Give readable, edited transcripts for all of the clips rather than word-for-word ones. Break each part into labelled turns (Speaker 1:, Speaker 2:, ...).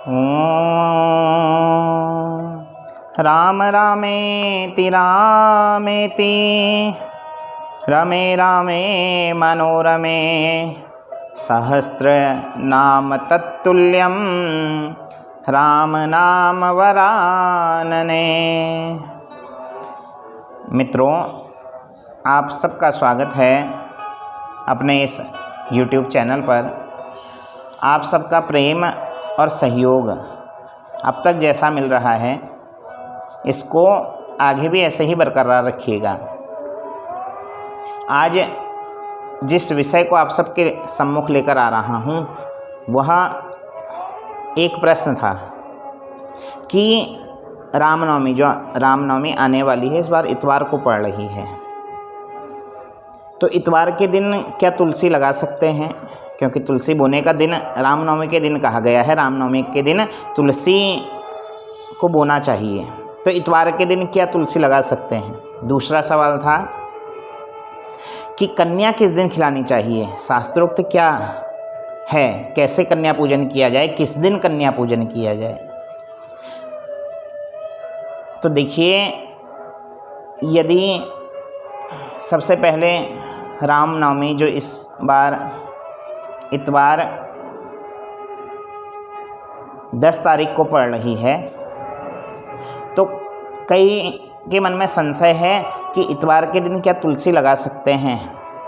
Speaker 1: ॐ राम रामेति रामेति रमे रामे मनोरमे सहस्रनाम तत्तुल्यं राम नाम वरानने। मित्रों, आप सबका स्वागत है अपने इस YouTube चैनल पर। आप सबका प्रेम और सहयोग अब तक जैसा मिल रहा है, इसको आगे भी ऐसे ही बरकरार रखिएगा। आज जिस विषय को आप सबके सम्मुख लेकर आ रहा हूँ, वह एक प्रश्न था कि रामनवमी, जो रामनवमी आने वाली है, इस बार इतवार को पड़ रही है, तो इतवार के दिन क्या तुलसी लगा सकते हैं? क्योंकि तुलसी बोने का दिन रामनवमी के दिन कहा गया है, रामनवमी के दिन तुलसी को बोना चाहिए, तो इतवार के दिन क्या तुलसी लगा सकते हैं? दूसरा सवाल था कि कन्या किस दिन खिलानी चाहिए, शास्त्रोक्त क्या है, कैसे कन्या पूजन किया जाए, किस दिन कन्या पूजन किया जाए। तो देखिए, यदि सबसे पहले रामनवमी जो इस बार इतवार 10 तारीख को पड़ रही है, तो कई के मन में संशय है कि इतवार के दिन क्या तुलसी लगा सकते हैं।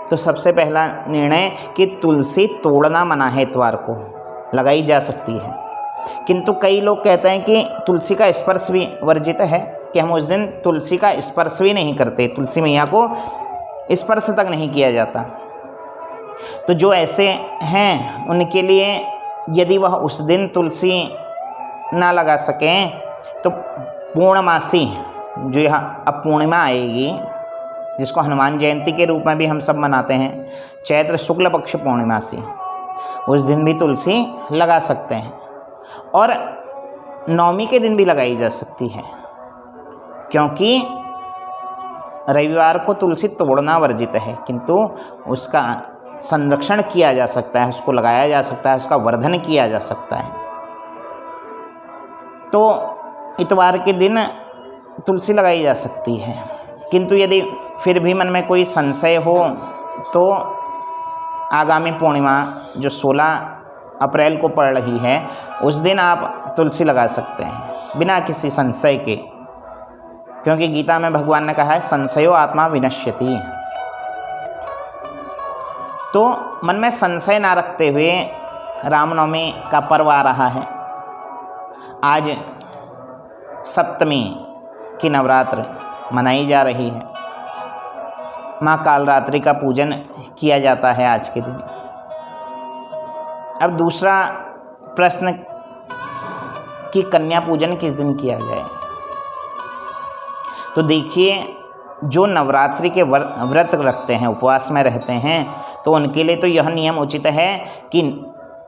Speaker 1: तो सबसे पहला निर्णय कि तुलसी तोड़ना मना है, इतवार को लगाई जा सकती है, किंतु कई लोग कहते हैं कि तुलसी का स्पर्श भी वर्जित है, कि हम उस दिन तुलसी का स्पर्श भी नहीं करते, तुलसी मैया को स्पर्श तक नहीं किया जाता। तो जो ऐसे हैं उनके लिए यदि वह उस दिन तुलसी ना लगा सकें, तो पूर्णमासी जो यहाँ अब पूर्णिमा आएगी, जिसको हनुमान जयंती के रूप में भी हम सब मनाते हैं, चैत्र शुक्ल पक्ष पूर्णिमासी, उस दिन भी तुलसी लगा सकते हैं। और नवमी के दिन भी लगाई जा सकती है, क्योंकि रविवार को तुलसी तोड़ना वर्जित है, किंतु उसका संरक्षण किया जा सकता है, उसको लगाया जा सकता है, उसका वर्धन किया जा सकता है। तो इतवार के दिन तुलसी लगाई जा सकती है, किंतु यदि फिर भी मन में कोई संशय हो, तो आगामी पूर्णिमा जो 16 अप्रैल को पड़ रही है, उस दिन आप तुलसी लगा सकते हैं बिना किसी संशय के, क्योंकि गीता में भगवान ने कहा है संशयो आत्मा विनश्यति। तो मन में संशय ना रखते हुए रामनवमी का पर्व आ रहा है। आज सप्तमी की नवरात्र मनाई जा रही है, माँ कालरात्रि का पूजन किया जाता है आज के दिन। अब दूसरा प्रश्न कि कन्या पूजन किस दिन किया जाए। तो देखिए, जो नवरात्रि के व्रत रखते हैं, उपवास में रहते हैं, तो उनके लिए तो यह नियम उचित है कि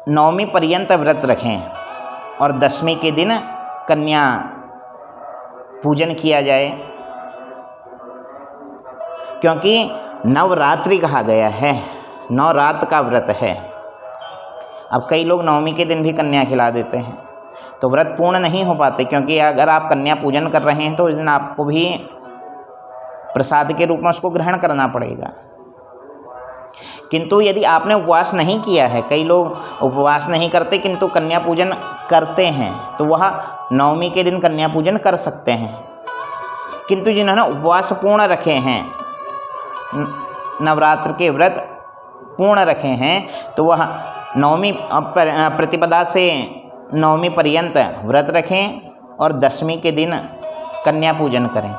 Speaker 1: नवमी पर्यंत व्रत रखें और 10वीं के दिन कन्या पूजन किया जाए, क्योंकि नवरात्रि कहा गया है, 9 रात का व्रत है। अब कई लोग नवमी के दिन भी कन्या खिला देते हैं, तो व्रत पूर्ण नहीं हो पाते, क्योंकि अगर आप कन्या पूजन कर रहे हैं तो उस दिन आपको भी प्रसाद के रूप में उसको ग्रहण करना पड़ेगा। किंतु यदि आपने उपवास नहीं किया है, कई लोग उपवास नहीं करते किंतु कन्या पूजन करते हैं, तो वह नवमी के दिन कन्या पूजन कर सकते हैं। किंतु जिन्होंने उपवास पूर्ण रखे हैं, नवरात्र के व्रत पूर्ण रखे हैं, तो वह नवमी प्रतिपदा से नवमी पर्यंत व्रत रखें और 10वीं के दिन कन्या पूजन करें।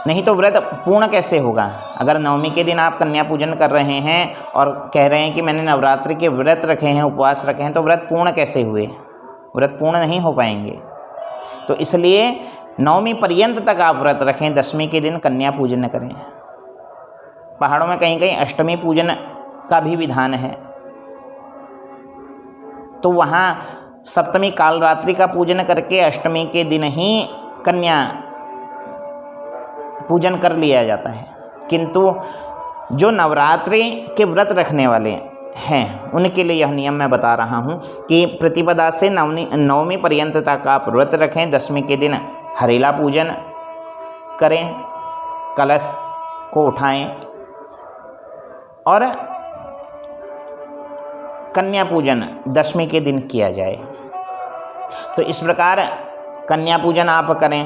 Speaker 1: नहीं तो व्रत पूर्ण कैसे होगा? अगर नवमी के दिन आप कन्या पूजन कर रहे हैं और कह रहे हैं कि मैंने नवरात्रि के व्रत रखे हैं, उपवास रखे हैं, तो व्रत पूर्ण कैसे हुए? व्रत पूर्ण नहीं हो पाएंगे। तो इसलिए नवमी पर्यंत तक आप व्रत रखें, 10वीं के दिन कन्या पूजन करें। पहाड़ों में कहीं कहीं अष्टमी पूजन का भी विधान है, तो वहाँ सप्तमी कालरात्रि का पूजन करके अष्टमी के दिन ही कन्या पूजन कर लिया जाता है। किंतु जो नवरात्रि के व्रत रखने वाले हैं उनके लिए यह नियम मैं बता रहा हूँ कि प्रतिपदा से नवमी पर्यंत तक आप व्रत रखें। दशमी के दिन हरेला पूजन करें, कलश को उठाएं और कन्या पूजन दशमी के दिन किया जाए। तो इस प्रकार कन्या पूजन आप करें,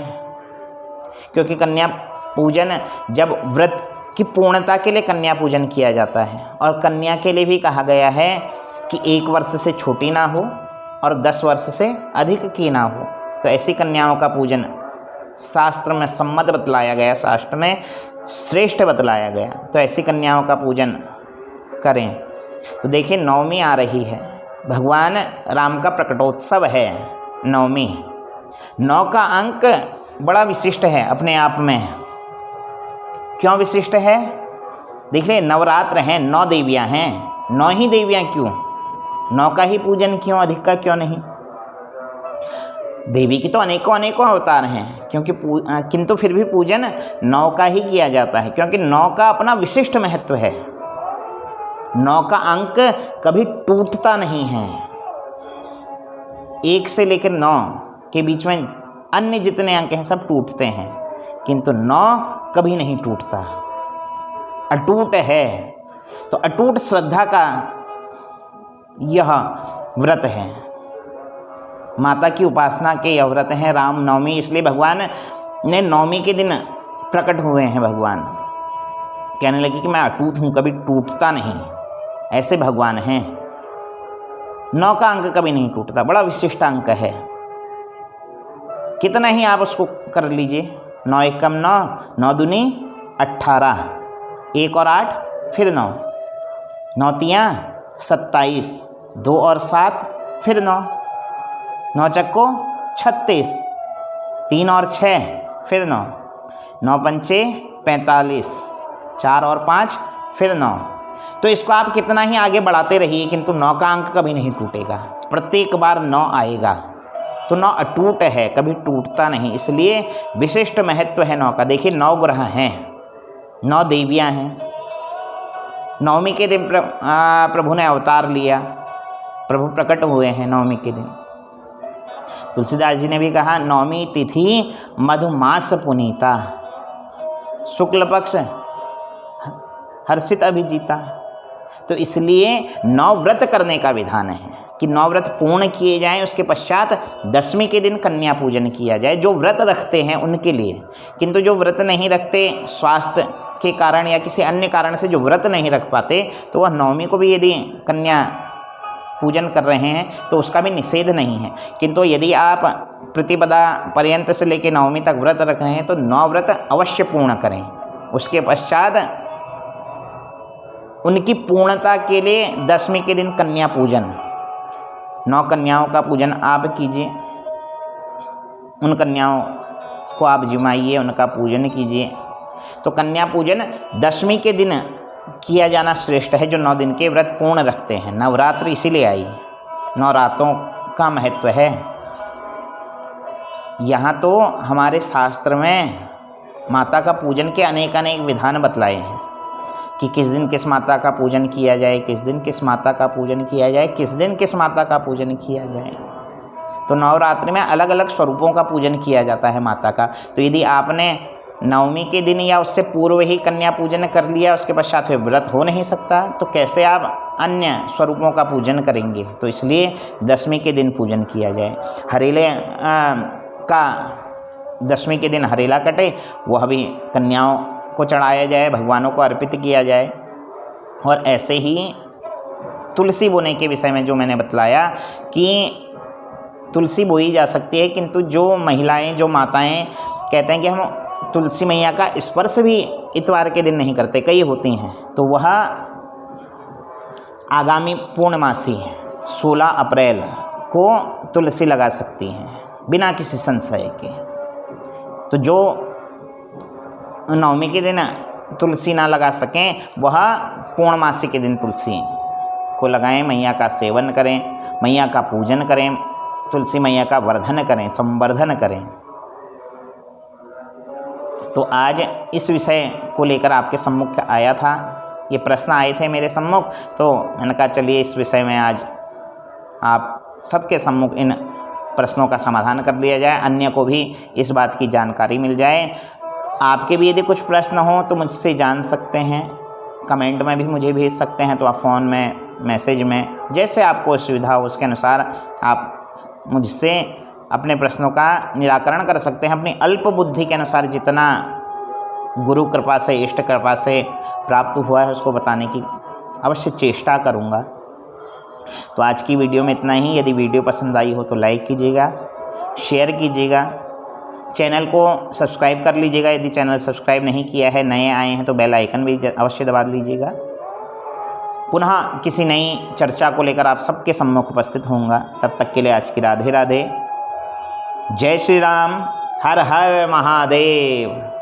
Speaker 1: क्योंकि कन्या पूजन जब व्रत की पूर्णता के लिए कन्या पूजन किया जाता है, और कन्या के लिए भी कहा गया है कि 1 वर्ष से छोटी ना हो और 10 वर्ष से अधिक की ना हो। तो ऐसी कन्याओं का पूजन शास्त्र में सम्मत बतलाया गया, शास्त्र में श्रेष्ठ बतलाया गया। तो ऐसी कन्याओं का पूजन करें। तो देखिए नवमी आ रही है, भगवान राम का प्रकटोत्सव है नवमी। 9 का अंक बड़ा विशिष्ट है अपने आप में। क्यों विशिष्ट है? देखिए नवरात्र हैं, 9 देवियां हैं, 9 ही देवियां क्यों? 9 का ही पूजन क्यों, अधिक का क्यों नहीं? देवी की तो अनेकों अवतार हैं, क्योंकि किंतु फिर भी पूजन 9 का ही किया जाता है, क्योंकि 9 का अपना विशिष्ट महत्व है। 9 का अंक कभी टूटता नहीं है। 1 से लेकर 9 के बीच में अन्य जितने अंक हैं सब टूटते हैं, किंतु 9 कभी नहीं टूटता, अटूट है। तो अटूट श्रद्धा का यह व्रत है, माता की उपासना के यह व्रत है राम नवमी। इसलिए भगवान ने नवमी के दिन प्रकट हुए हैं। भगवान कहने लगे कि मैं अटूट हूँ, कभी टूटता नहीं, ऐसे भगवान हैं। 9 का अंक कभी नहीं टूटता, बड़ा विशिष्ट अंक है। कितना ही आप उसको कर लीजिए, 9 एकम 9, 9 दूनी 18, 1 और 8 फिर 9, 9 तियाँ 27, 2 और 7 फिर 9, 9 चक्को 36, 3 और 6 फिर 9, 9 पंचे 45, 4 और 5 फिर 9। तो इसको आप कितना ही आगे बढ़ाते रहिए, किंतु 9 का अंक कभी नहीं टूटेगा, प्रत्येक बार 9 आएगा। तो 9 अटूट है, कभी टूटता नहीं, इसलिए विशिष्ट महत्व है 9 का। देखिए 9 ग्रह हैं, 9 देवियां हैं। नवमी के दिन प्रभु ने अवतार लिया, प्रभु प्रकट हुए हैं नवमी के दिन। तुलसीदास जी ने भी कहा नवमी तिथि मधुमास पुनीता, शुक्ल पक्ष हर्षित अभिजीता। तो इसलिए 9 व्रत करने का विधान है कि 9 व्रत पूर्ण किए जाएं, उसके पश्चात दशमी के दिन कन्या पूजन किया जाए, जो व्रत रखते हैं उनके लिए। किंतु जो व्रत नहीं रखते, स्वास्थ्य के कारण या किसी अन्य कारण से जो व्रत नहीं रख पाते, तो वह नवमी को भी यदि कन्या पूजन कर रहे हैं तो उसका भी निषेध नहीं है। किंतु यदि आप प्रतिपदा पर्यंत से लेकर नवमी तक व्रत रख रहे हैं तो 9 व्रत अवश्य पूर्ण करें। उसके पश्चात उनकी पूर्णता के लिए दशमी के दिन कन्या पूजन, 9 कन्याओं का पूजन आप कीजिए, उन कन्याओं को आप जिमाइए, उनका पूजन कीजिए। तो कन्या पूजन दशमी के दिन किया जाना श्रेष्ठ है, जो 9 दिन के व्रत पूर्ण रखते हैं। नवरात्र इसीलिए आई, 9 रातों का महत्व है। यहाँ तो हमारे शास्त्र में माता का पूजन के अनेक विधान बतलाए हैं कि किस दिन किस माता का पूजन किया जाए, किस दिन किस माता का पूजन किया जाए, किस दिन किस माता का पूजन किया जाए। तो नवरात्रि में अलग अलग स्वरूपों का पूजन किया जाता है माता का। तो यदि आपने नवमी के दिन या उससे पूर्व ही कन्या पूजन कर लिया, उसके पश्चात फिर व्रत हो नहीं सकता, तो कैसे आप अन्य स्वरूपों का पूजन करेंगे? तो इसलिए दशमी के दिन पूजन किया जाए। हरेले का दशमी के दिन हरेला कटे, वह भी कन्याओं को चढ़ाया जाए, भगवानों को अर्पित किया जाए। और ऐसे ही तुलसी बोने के विषय में जो मैंने बतलाया कि तुलसी बोई जा सकती है, किंतु जो महिलाएं, जो माताएं कहते हैं कि हम तुलसी मैया का स्पर्श भी इतवार के दिन नहीं करते, कई होती हैं, तो वह आगामी पूर्णमासी 16 अप्रैल को तुलसी लगा सकती हैं बिना किसी संशय के। तो जो नवमी के दिन तुलसी ना लगा सकें, वह पूर्णमासी के दिन तुलसी को लगाएं, मैया का सेवन करें, मैया का पूजन करें, तुलसी मैया का वर्धन करें, संवर्धन करें। तो आज इस विषय को लेकर आपके सम्मुख आया था। ये प्रश्न आए थे मेरे सम्मुख, तो मैंने कहा चलिए इस विषय में आज आप सबके सम्मुख इन प्रश्नों का समाधान कर लिया जाए, अन्य को भी इस बात की जानकारी मिल जाए। आपके भी यदि कुछ प्रश्न हो तो मुझसे जान सकते हैं, कमेंट में भी मुझे भेज सकते हैं, तो आप फ़ोन में, मैसेज में, जैसे आपको सुविधा हो उसके अनुसार आप मुझसे अपने प्रश्नों का निराकरण कर सकते हैं। अपनी अल्प बुद्धि के अनुसार जितना गुरु कृपा से, इष्ट कृपा से प्राप्त हुआ है उसको बताने की अवश्य चेष्टा करूँगा। तो आज की वीडियो में इतना ही। यदि वीडियो पसंद आई हो तो लाइक कीजिएगा, शेयर कीजिएगा, चैनल को सब्सक्राइब कर लीजिएगा यदि चैनल सब्सक्राइब नहीं किया है, नए आए हैं तो बेल आइकन भी अवश्य दबा लीजिएगा। पुनः किसी नई चर्चा को लेकर आप सबके सम्मुख उपस्थित होऊंगा। तब तक के लिए आज की राधे राधे, जय श्री राम, हर हर महादेव।